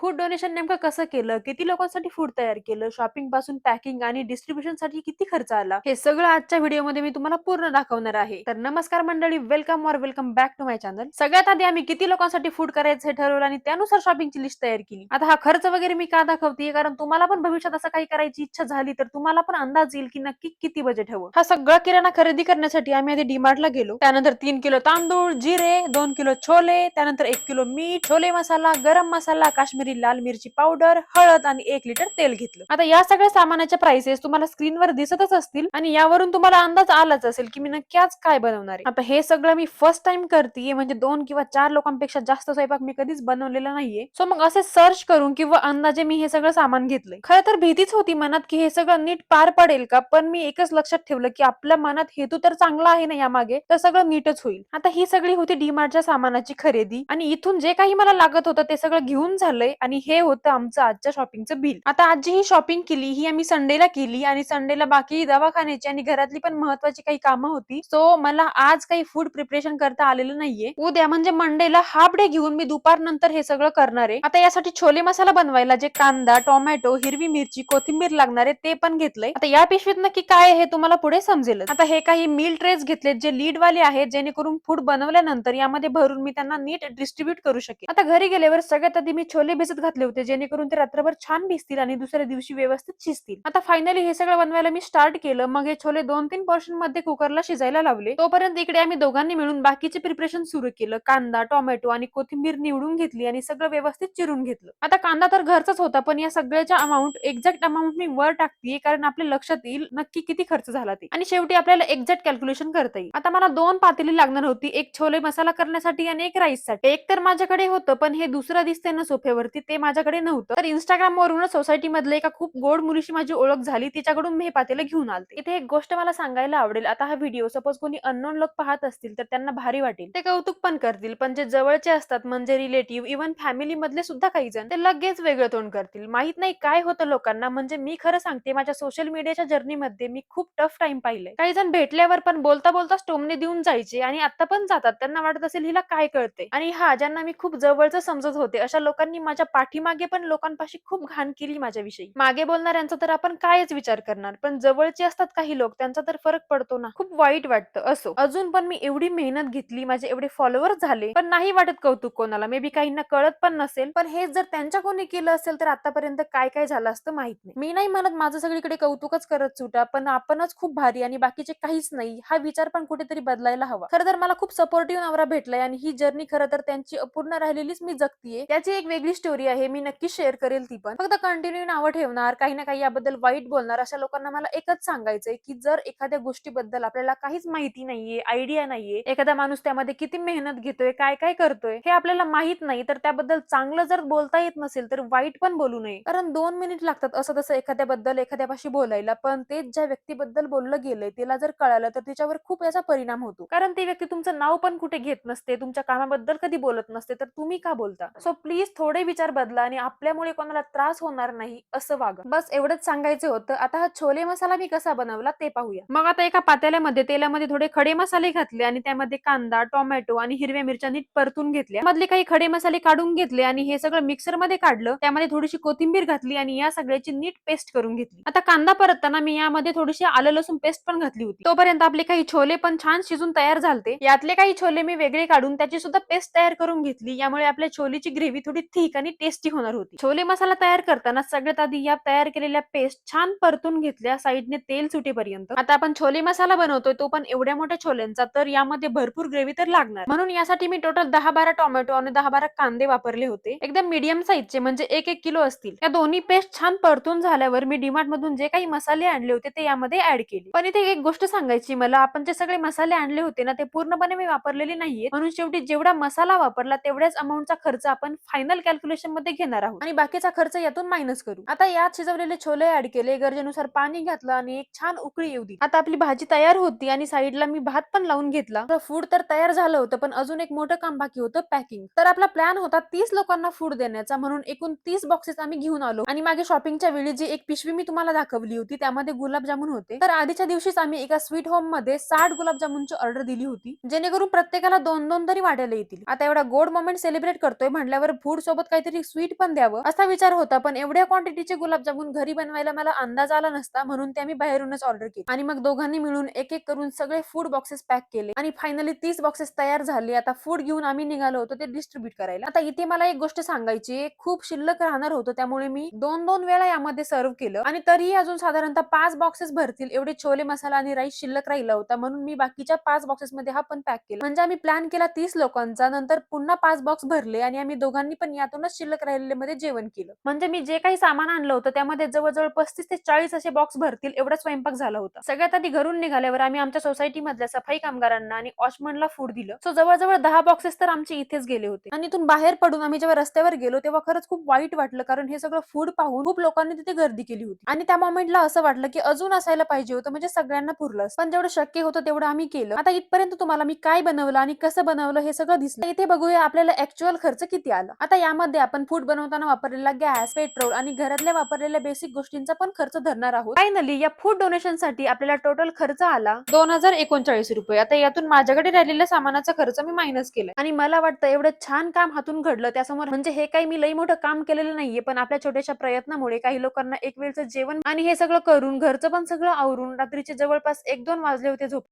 Food donation नेमकं कसं केलं, किती लोकांसाठी फूड तयार केलं, शॉपिंग पासून पॅकिंग आणि डिस्ट्रीब्युशन साठी किती खर्च आला, हे सगळं आजच्या व्हिडिओमध्ये मी तुम्हाला पूर्ण दाखवणार आहे. तर नमस्कार मंडळी, welcome back to my channel. सगळ्यात आधी आम्ही किती लोकांसाठी फूड करायचं हे ठरवलं आणि त्यानुसार शॉपिंगची लिस्ट तयार केली. आता हा खर्च वगैरे मी का दाखवते, कारण तुम्हाला पण भविष्यात असं काही करायची इच्छा झाली तर तुम्हाला पण अंदाज येईल की नक्की किती बजेट हवं. हा सगळा किराणा खरेदी करण्यासाठी आम्ही आधी डीमार्टला गेलो. त्यानंतर 3 किलो तांदूळ, जिरे, 2 किलो छोले, त्यानंतर 1 किलो मीठ, छोले मसाला, गरम मसाला, काश्मीरी लाल मिरची पावडर, हळद आणि 1 लिटर तेल घेतलं. आता या सगळ्या सामानाच्या प्राइसेस तुम्हाला स्क्रीनवर दिसतच असतील आणि यावरून तुम्हाला अंदाज आलाच असेल की मी नक्की आज काय बनवणार आहे. आता हे सगळं मी फर्स्ट टाइम करतेय, म्हणजे 2 किंवा 4 लोकांपेक्षा जास्त स्वयंपाक मी कधीच बनवलेला नाहीये. सो मग असे सर्च करून किंवा अंदाजे मी हे सगळं सामान घेतलंय. खरं तर भीतीच होती मनात की हे सगळं नीट पार पडेल का, पण मी एकच लक्षात ठेवलं की आपल्या मनात हेतू तर चांगला आहे ना यामागे, तर सगळं नीटच होईल. आता ही सगळी होती डीमार्टच्या सामानाची खरेदी आणि इथून जे काही मला लागत होतं ते सगळं घेऊन झालंय आणि हे होतं आमचं आजच्या शॉपिंगचं बिल. आता आज जी ही शॉपिंग केली ही आम्ही संडेला केली आणि संडेला बाकी दवाखान्याची आणि घरातली पण महत्वाची काही कामं होती. सो मला आज काही फूड प्रिपरेशन करता आलेलं नाहीये. उद्या म्हणजे मंडेला हाफ डे घेऊन मी दुपार नंतर हे सगळं करणार आहे. आता यासाठी छोले मसाला बनवायला जे कांदा, टोमॅटो, हिरवी मिरची, कोथिंबीर लागणार आहे ते पण घेतलंय. आता या पिशवीत नक्की काय हे तुम्हाला पुढे समजेल. आता हे काही मील ट्रेस घेतलेत जे लीड वाले आहेत, जेणेकरून फूड बनवल्यानंतर यामध्ये भरून मी त्यांना नीट डिस्ट्रीब्यूट करू शकेन. आता घरी गेल्यावर सगळ्यात आधी मी छोले भिजत घातले होते, जेणेकरून ते रात्रभर छान भिजतील आणि दुसऱ्या दिवशी व्यवस्थित शिजतील. आता फायनली हे सगळं बनवायला मी स्टार्ट केलं. मग हे छोले 2-3 पोर्शन मध्ये कुकरला शिजायला लावले. तोपर्यंत इकडे आम्ही दोघांनी मिळून बाकीचे प्रिपरेशन सुरू केलं. कांदा, टोमॅटो आणि कोथिंबीर निवडून घेतली आणि सगळं व्यवस्थित चिरून घेतलं. आता कांदा तर घरचाच होता, पण या सगळ्याच्या एक्झॅक्ट अमाऊंट मी वर टाकतीये, कारण आपल्या लक्षात येईल नक्की किती खर्च झाला ते आणि शेवटी आपल्याला एक्झॅक्ट कॅल्क्युलेशन करता येईल. आता मला 2 पातेली लागणार होती, एक छोले मसाला करण्यासाठी आणि एक राईस साठी. एक तर माझ्याकडे होतं, पण हे दुसरं दिसतंय ना सोफ्यावरती, ते माझ्याकडे नव्हतं. तर इंस्टाग्राम वरूनच सोसायटी मधल्या एका खूप गोड मुलीशी माझी ओळख झाली, तिच्याकडून मी हे पातेलं घेऊन आलते. इथे एक गोष्ट मला सांगायला आवडेल. आता हा व्हिडिओ सपोज कोणी अननोन लोक पाहत असतील तर त्यांना भारी वाटेल, ते कौतुक पण करतील, पण जे जवळचे असतात म्हणजे रिलेटिव्ह, इव्हन फॅमिली मधले सुद्धा काही जण, ते लगेच वेगळं तोंड करतील. माहित नाही काय होतं लोकांना. म्हणजे मी खरं सांगते, माझ्या सोशल मीडियाच्या जर्नी मध्ये मी खूप टफ टाइम पाहिलंय. काही जण भेटल्यावर पण बोलता बोलता टोमणे देऊन जायचे आणि आता पण जातात. त्यांना वाटत असेल हिला काय कळते. आणि हा, ज्यांना मी खूप जवळचं समजत होते अशा लोकांनी माझ्या पाठीमागे पण लोकांपाशी खूप घाण केली माझ्याविषयी. मागे बोलणाऱ्यांचा तर आपण कायच विचार करणार, पण जवळचे असतात काही लोक, त्यांचा तर फरक पडतो ना. खूप वाईट वाटतं. असो, अजून पण मी एवढी मेहनत घेतली, माझे एवढे फॉलोअर झाले, पण नाही वाटत कौतुक कोणाला. मे बी काहींना कळत पण नसेल, पण हे जर त्यांच्या कोणी केलं असेल तर आतापर्यंत काय काय झालं असतं माहित नाही. मी नाही म्हणत माझं सगळीकडे कौतुकच करत सुटा, पण आपणच खूप भारी आणि बाकीचे काहीच नाही, हा विचार पण कुठेतरी बदलायला हवा. खरं तर मला खूप सपोर्टिव्ह नवरा भेटलाय आणि ही जर्नी खरं तर त्यांची अपूर्ण राहिलेलीच मी जगतीये. त्याची एक वेगळी स्टोरी आहे, मी नक्की शेअर करेल ती पण. फक्त कंटिन्यू नावं ठेवणार, काही ना काही याबद्दल वाईट बोलणार अशा लोकांना मला एकच सांगायचंय की जर एखाद्या गोष्टीबद्दल आपल्याला काहीच माहिती नाहीये, आयडिया नाहीये, एखादा माणूस त्यामध्ये किती मेहनत घेतोय, काय काय करतोय हे आपल्याला माहित नाही, तर त्याबद्दल चांगलं जर बोलता येत नसेल तर वाईट पण बोलू नये. कारण 2 मिनिट लागतात असं तसं एखाद्याबद्दल एखाद्यापाशी बोलायला, पण तेच ज्या व्यक्तीबद्दल बोललं गेलंय तिला जर कळालं तर तिच्यावर खूप याचा परिणाम होतो. कारण ती व्यक्ती तुमचं नाव पण कुठे घेत नसते, तुमच्या कामाबद्दल कधी बोलत नसते, तर तुम्ही का बोलता. सो प्लीज थोडे विचार बदला आणि आपल्यामुळे कोणाला त्रास होणार नाही असं वागा. बस एवढंच सांगायचं होतं. आता हा छोले मसाला मी कसा बनवला ते पाहूया. मग आता एका पातेल्यामध्ये तेलामध्ये थोडे खडे मसाले घातले आणि त्यामध्ये कांदा, टोमॅटो आणि हिरव्या मिरच्या नीट परतून घेतल्या. मधले काही खडे मसाले काढून घेतले आणि हे सगळं मिक्सर मध्ये काढलं. त्यामध्ये थोडीशी कोथिंबीर घातली आणि या सगळ्याची नीट पेस्ट करून घेतली. आता कांदा परतताना मी यामध्ये थोडीशी आलं लसूण पेस्ट पण घातली होती. तोपर्यंत आपले काही छोले पण छान शिजून तयार झालते. यातले काही छोले मी वेगळे काढून त्याची सुद्धा पेस्ट तयार करून घेतली. यामुळे आपल्या छोलेची ग्रेव्ही थोडी थिक आणि टेस्टी होणार होती. छोले मसाला तयार करताना सगळ्यात आधी या तयार केलेल्या पेस्ट छान परतून घेतल्या साईडने तेल सुटेपर्यंत. आता आपण छोले मसाला बनवतोय तो पण एवढ्या मोठ्या छोल्यांचा, तर यामध्ये भरपूर ग्रेव्ही तर लागणार, म्हणून यासाठी मी टोटल 10-12 टोमॅटो आणि 10-12 कांदे वापरले होते. एकदम मीडियम साईजचे, म्हणजे 1-1 किलो असतील. या दोन्ही पेस्ट छान परतून झाल्यावर मी डीमार्ट मधून जे काही मसाले आणले होते ते यामध्ये ऍड केले. पण इथे एक गोष्ट सांगायची मला, आपण जे सगळे मसाले आणले होते ना ते पूर्णपणे मी वापरलेले नाहीये, म्हणून शेवटी जेवढा मसाला वापरला तेवढ्याच अमाऊंटचा खर्च आपण फायनल कॅल्क्युलेशन मध्ये घेणार आहोत आणि बाकीचा खर्च यातून मायनस करू. आता यात शिजवलेले छोले ऍड केले, गरजेनुसार पाणी घातलं आणि एक छान उकळी येऊ दिली. आता आपली भाजी तयार होती आणि साईडला मी भात पण लावून घेतला. फूड तर तयार झालं होतं, पण अजून एक मोठं काम बाकी होतं, पॅकिंग. तर आपला प्लॅन होता 30 लोकांना फूड देण्याचा, म्हणून एकूण 30 बॉक्सेस आम्ही घेऊन आलो. आणि मागे शॉपिंगच्या वेळी जी एक पिशवी मी तुम्हाला दाखवली होती त्यामध्ये गुलाबजामुन होते. तर आधीच्या दिवशीच आम्ही एका स्वीट होम मध्ये 60 गुलाबजामुनची ऑर्डर दिली होती, जेणेकरून प्रत्येकाला 2-2 तरी वाटायला येतील. आता एवढा गोड मोमेंट सेलिब्रेट करतोय म्हटल्यावर फूड सोबत काहीतरी काहीतरी स्वीट पण द्यावं असा विचार होता, पण एवढ्या क्वांटिटीचे गुलाबजामुन घरी बनवायला मला अंदाज आला नसता, म्हणून ते आम्ही बाहेरूनच ऑर्डर केले आणि मग दोघांनी मिळून एक एक करून सगळे फूड बॉक्सेस पॅक केले आणि फायनली 30 बॉक्सेस तयार झाले. आता फूड घेऊन आम्ही निघालो होतो ते डिस्ट्रीब्यूट करायला. आता इथे मला एक गोष्ट सांगायची आहे, खूप शिल्लक राहणार होतं, त्यामुळे मी 2-2 वेळा यामध्ये सर्व्ह केलं आणि तरीही अजून साधारणतः 5 बॉक्सेस भरतील एवढे छोले मसाला आणि राईस शिल्लक राहिला होता, म्हणून मी बाकीच्या 5 बॉक्सेस मध्ये हा पण पॅक केला. म्हणजे आम्ही प्लॅन केला 30 लोकांचा, नंतर पुन्हा 5 बॉक्स भरले आणि आम्ही दोघांनी पण यातूनच शिल्लक राहिलेले मध्ये जेवण केलं. म्हणजे मी जे काही सामान आणलं होतं त्यामध्ये जवळजवळ 35 ते 40 असे बॉक्स भरतील एवढा स्वयंपाक झाला होता. सगळ्यात आधी घरून निघाल्यावर आम्ही आमच्या सोसायटी मधल्या सफाई कामगारांना आणि वॉचमनला फूड दिलं. सो जवळजवळ 10 बॉक्सेस तर आमचे इथेच गेले होते आणि इथून बाहेर पडून आम्ही जेव्हा रस्त्यावर गेलो तेव्हा खरंच खूप वाईट वाटलं, कारण हे सगळं फूड पाहून खूप लोकांनी तिथे गर्दी केली होती आणि त्या मोमेंटला असं वाटलं की अजून असायला पाहिजे होतं, म्हणजे सगळ्यांना पुरलं, पण जेवढं शक्य होतं तेवढं आम्ही केलं. आता इथपर्यंत तुम्हाला मी काय बनवलं आणि कसं बनवलं हे सगळं दिसलं. इथे बघूया आपल्याला ऍक्च्युअल खर्च किती आला. आता यामध्ये आपण फूड बनवताना वापरलेला गॅस, पेट्रोल आणि घरातल्या वापरलेल्या बेसिक गोष्टींचा पण खर्च धरणार आहोत. फायनली या फूड डोनेशन साठी आपल्याला टोटल खर्च आला 2039 रुपये. आता यातून माझ्याकडे राहिलेल्या सामानाचा खर्च मी मायनस केलाय आणि मला वाटतं एवढं छान काम हातून घडलं त्यासमोर म्हणजे हे काही मी लई मोठं काम केलेलं नाहीये, पण आपल्या छोट्याशा प्रयत्नामुळे काही लोकांना एक वेळचं जेवण आणि हे सगळं करून घरचं पण सगळं आवरून रात्रीचे जवळपास 1-2 वाजले होते झोप.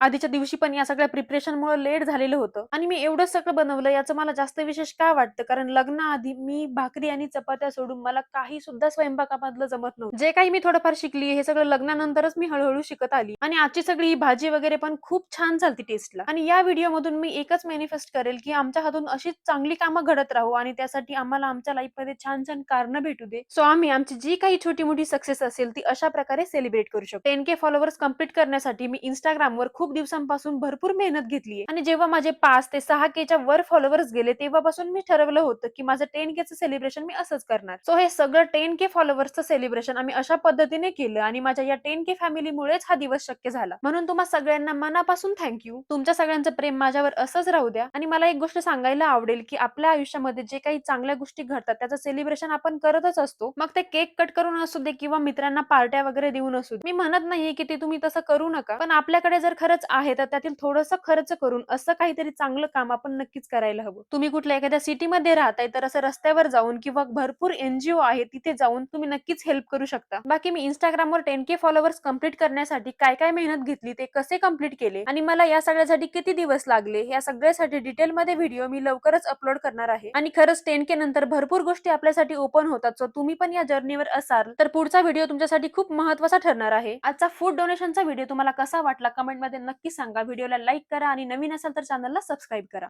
आधीच्या दिवशी पण या सगळ्या प्रिपरेशनमुळे लेट झालेलं होतं आणि मी एवढं सगळं बनवलं याचं मला जास्त विशेष काय वाटतं, कारण लग्नाआधी मी भाकरी आणि चपात्या सोडून मला काही सुद्धा स्वयंपाकामधलं जमत नव्हतं. जे काही मी थोडंफार शिकली हे सगळं लग्नानंतरच मी हळूहळू शिकत आली आणि आजची सगळी ही भाजी वगैरे पण खूप छान झालती टेस्टला. आणि या व्हिडिओ मधून मी एकच मॅनिफेस्ट करेल की आमच्या हातून अशीच चांगली कामं घडत राहू आणि त्यासाठी आम्हाला आमच्या लाईफ मध्ये छान छान कारणं भेटू दे. सो आम्ही आमची जी काही छोटी मोठी सक्सेस असेल ती अशा प्रकारे सेलिब्रेट करू शकतो. 10K फॉलोअर्स कंप्लीट करण्यासाठी मी इंस्टाग्रामवर खूप दिवसांपासून भरपूर मेहनत घेतलीये आणि जेव्हा माझे 5 ते 6K च्या वर फॉलोअर्स गेले तेव्हापासून मी ठरवलं होतं की माझं 10K चं सेलिब्रेशन मी असंच करणार. सो हे सगळं 10K फॉलोअर्सचं सेलिब्रेशन आम्ही अशा पद्धतीने केलं आणि माझ्या या 10K फॅमिलीमुळेच हा दिवस शक्य झाला. म्हणून तुम्हा सगळ्यांना मनापासून थँक्यू. तुमच्या सगळ्यांचं प्रेम माझ्यावर असंच राहू द्या आणि मला एक गोष्ट सांगायला आवडेल की आपल्या आयुष्यामध्ये जे काही चांगल्या गोष्टी घडतात त्याचं सेलिब्रेशन आपण करतच असतो. मग ते केक कट करून असू दे किंवा मित्रांना पार्ट्या वगैरे देऊन असू दे. मी म्हणत नाहीये की ते तुम्ही तसं करू नका, पण आपल्याकडे जर खरंच आहे तर त्यातील थोडंसं खर्च करून असं काहीतरी चांगलं काम आपण नक्कीच करायला हवं. तुम्ही कुठल्या एखाद्या सिटीमध्ये राहताय तर असं रस्त्यावर जाऊन किंवा भरपूर NGO आहे तिथे जाऊन तुम्ही नक्कीच हेल्प करू शकता. बाकी मी इंस्टाग्रामवर 10K फॉलोअर्स कंप्लीट करण्यासाठी काय काय मेहनत घेतली, ते कसे कंप्लीट केले आणि मला या सगळ्यासाठी किती दिवस लागले, या सगळ्यासाठी डिटेलमध्ये व्हिडिओ मी लवकरच अपलोड करणार आहे. आणि खरंच 10K नंतर भरपूर गोष्टी आपल्यासाठी ओपन होतात. सो तुम्ही पण या जर्नीवर असाल तर पुढचा व्हिडिओ तुमच्यासाठी खूप महत्त्वाचा ठरणार आहे. आजचा फूड डोनेशनचा व्हिडिओ तुम्हाला कसा वाटला कमेंटमध्ये नक्की सांगा. व्हिडिओला लाईक करा आणि नवीन असाल तर चॅनलला सबस्क्राईब करा.